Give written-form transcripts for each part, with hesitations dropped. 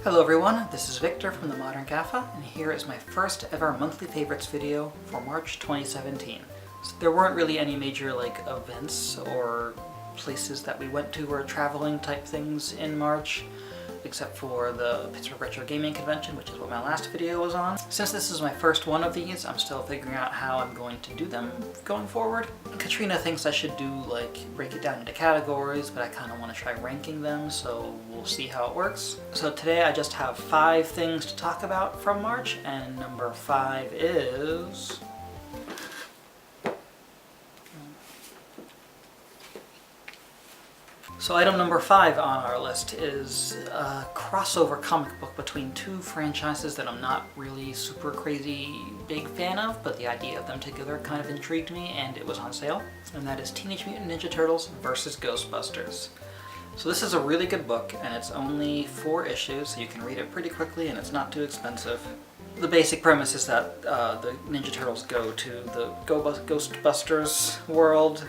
Hello everyone, this is Victor from the Modern Gaffa, and here is my first ever monthly favorites video for March 2017. So there weren't really any major events or places that we went to or traveling type things in March, except for the Pittsburgh Retro Gaming Convention, which is what my last video was on. Since this is my first one of these, I'm still figuring out how I'm going to do them going forward. Katrina thinks I should do break it down into categories, but I kind of want to try ranking them, so we'll see how it works. So today I just have 5 things to talk about from March, and number 5 is... So item number 5 on our list is a crossover comic book between 2 franchises that I'm not really super crazy big fan of, but the idea of them together kind of intrigued me and it was on sale. And that is Teenage Mutant Ninja Turtles vs. Ghostbusters. So this is a really good book and it's only 4 issues, so you can read it pretty quickly and it's not too expensive. The basic premise is that the Ninja Turtles go to the Ghostbusters world,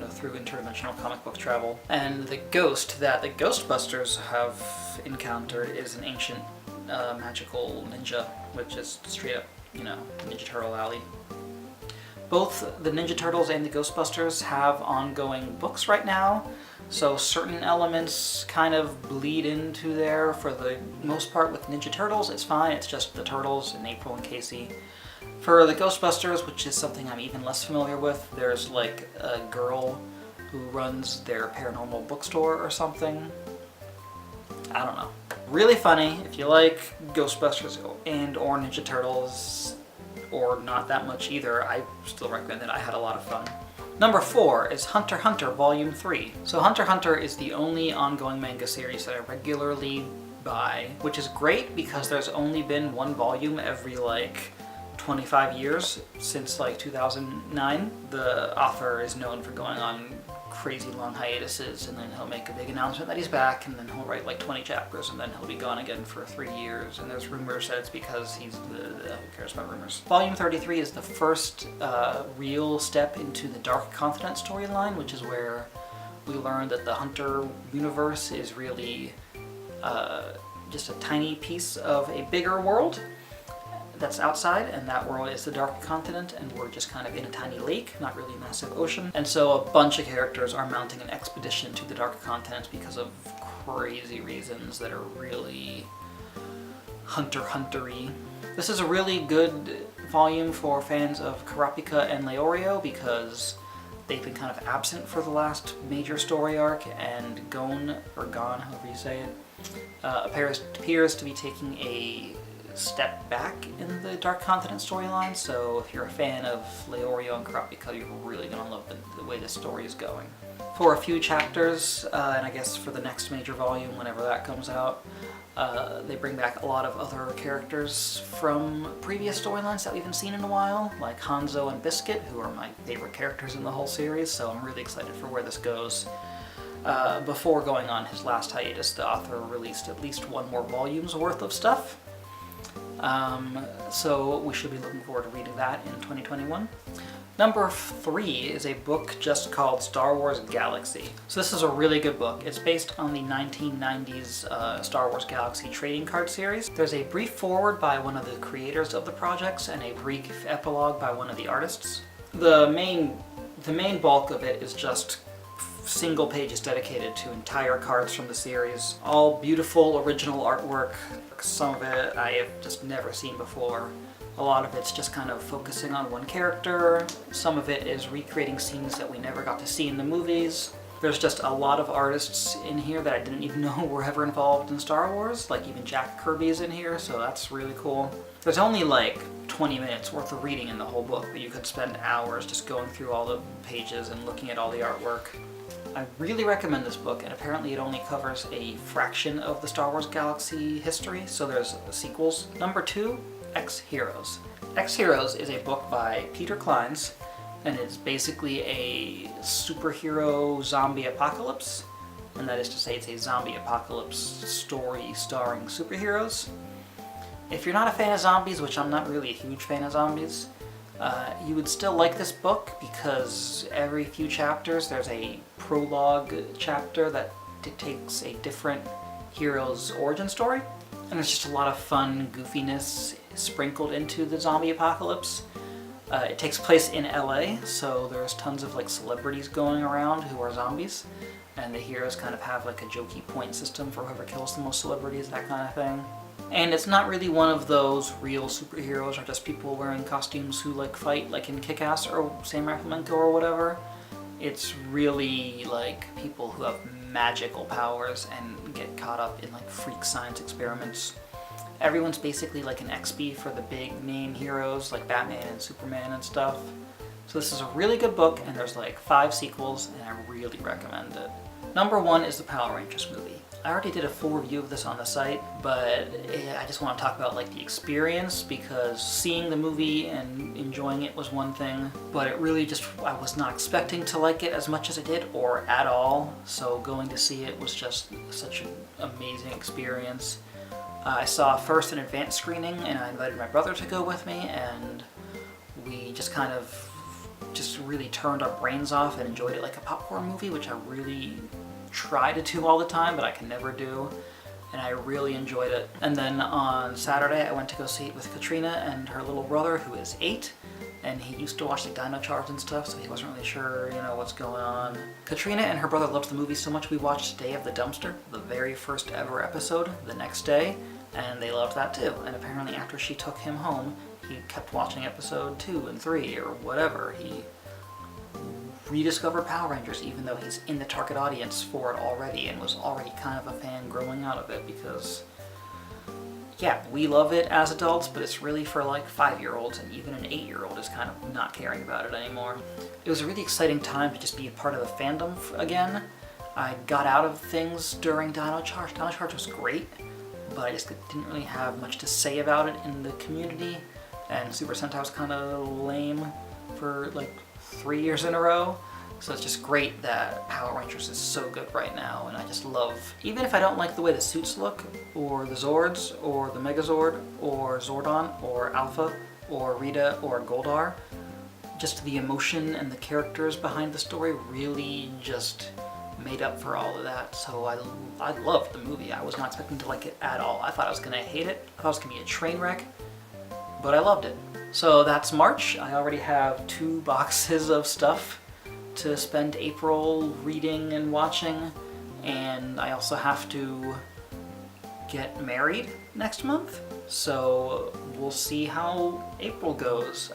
through interdimensional comic book travel. And the ghost that the Ghostbusters have encountered is an ancient magical ninja, which is straight up, Ninja Turtle Alley. Both the Ninja Turtles and the Ghostbusters have ongoing books right now, so certain elements kind of bleed into there. For the most part with Ninja Turtles, it's fine, it's just the Turtles and April and Casey. For the Ghostbusters, which is something I'm even less familiar with, there's a girl who runs their paranormal bookstore or something. I don't know. Really funny. If you like Ghostbusters and or Ninja Turtles, or not that much either, I still recommend it. I had a lot of fun. Number 4 is Hunter x Hunter Volume 3. So Hunter x Hunter is the only ongoing manga series that I regularly buy, which is great because there's only been 1 volume every 25 years since 2009. The author is known for going on crazy long hiatuses, and then he'll make a big announcement that he's back, and then he'll write 20 chapters, and then he'll be gone again for 3 years, and there's rumors that it's because he's who cares about rumors. Volume 33 is the first real step into the Dark Continent storyline, which is where we learn that the Hunter universe is really just a tiny piece of a bigger world that's outside, and that world is the Dark Continent, and we're just kind of in a tiny lake, not really a massive ocean. And so a bunch of characters are mounting an expedition to the Dark Continent because of crazy reasons that are really Hunter x Hunter-y. This is a really good volume for fans of Kurapika and Leorio because they've been kind of absent for the last major story arc, and Gon, or Gon, however you say it, appears to be taking a step back in the Dark Continent storyline, so if you're a fan of Leorio and Kurapika, you're really going to love the way this story is going. For a few chapters, and I guess for the next major volume, whenever that comes out, they bring back a lot of other characters from previous storylines that we haven't seen in a while, like Hanzo and Biscuit, who are my favorite characters in the whole series, so I'm really excited for where this goes. Before going on his last hiatus, the author released at least 1 more volume's worth of stuff. So we should be looking forward to reading that in 2021. Number 3 is a book just called Star Wars Galaxy. So this is a really good book. It's based on the 1990s Star Wars Galaxy trading card series. There's a brief foreword by one of the creators of the projects and a brief epilogue by one of the artists. The main bulk of it is just single pages dedicated to entire cards from the series. All beautiful original artwork. Some of it I have just never seen before. A lot of it's just kind of focusing on one character. Some of it is recreating scenes that we never got to see in the movies. There's just a lot of artists in here that I didn't even know were ever involved in Star Wars, even Jack Kirby is in here, so that's really cool. There's only 20 minutes worth of reading in the whole book, but you could spend hours just going through all the pages and looking at all the artwork. I really recommend this book, and apparently it only covers a fraction of the Star Wars Galaxy history, so there's sequels. Number 2, X-Heroes. X-Heroes is a book by Peter Clines, and it's basically a superhero zombie apocalypse, and that is to say it's a zombie apocalypse story starring superheroes. If you're not a fan of zombies, which I'm not really a huge fan of zombies, you would still like this book because every few chapters there's a prologue chapter that dictates a different hero's origin story. And there's just a lot of fun goofiness sprinkled into the zombie apocalypse. It takes place in LA, so there's tons of like celebrities going around who are zombies, and the heroes kind of have like a jokey point system for whoever kills the most celebrities, that kind of thing. And it's not really one of those real superheroes or just people wearing costumes who like fight like in Kick-Ass or Sam Flamenco or whatever. It's really like people who have magical powers and get caught up in like freak science experiments. Everyone's basically like an XP for the big name heroes like Batman and Superman and stuff. So this is a really good book, and there's like 5 sequels, and I really recommend it. Number 1 is the Power Rangers movie. I already did a full review of this on the site, but I just want to talk about like the experience, because seeing the movie and enjoying it was one thing, but it really just, I was not expecting to like it as much as I did or at all, so going to see it was just such an amazing experience. I saw first an advanced screening, and I invited my brother to go with me, and we just kind of really turned our brains off and enjoyed it like a popcorn movie, which I really try to do all the time, but I can never do, and I really enjoyed it. And then on Saturday I went to go see it with Katrina and her little brother, who is 8, and he used to watch the Dino Charge and stuff, so he wasn't really sure, what's going on. Katrina and her brother loved the movie so much we watched Day of the Dumpster, the very first ever episode, the next day, and they loved that too. And apparently after she took him home, he kept watching episode 2 and 3 or whatever. He rediscovered Power Rangers even though he's in the target audience for it already and was already kind of a fan growing out of it, because yeah, we love it as adults, but it's really for like 5-year-olds, and even an 8-year-old is kind of not caring about it anymore. It was a really exciting time to just be a part of the fandom again. I got out of things during Dino Charge. Dino Charge was great, but I just didn't really have much to say about it in the community, and Super Sentai was kind of lame for like 3 years in a row. So it's just great that Power Rangers is so good right now, and I just love, even if I don't like the way the suits look, or the Zords, or the Megazord, or Zordon, or Alpha, or Rita, or Goldar, just the emotion and the characters behind the story really just made up for all of that. So I loved the movie. I was not expecting to like it at all. I thought I was gonna hate it. I thought it was gonna be a train wreck, but I loved it. So that's March. I already have 2 boxes of stuff to spend April reading and watching, and I also have to get married next month, so we'll see how April goes.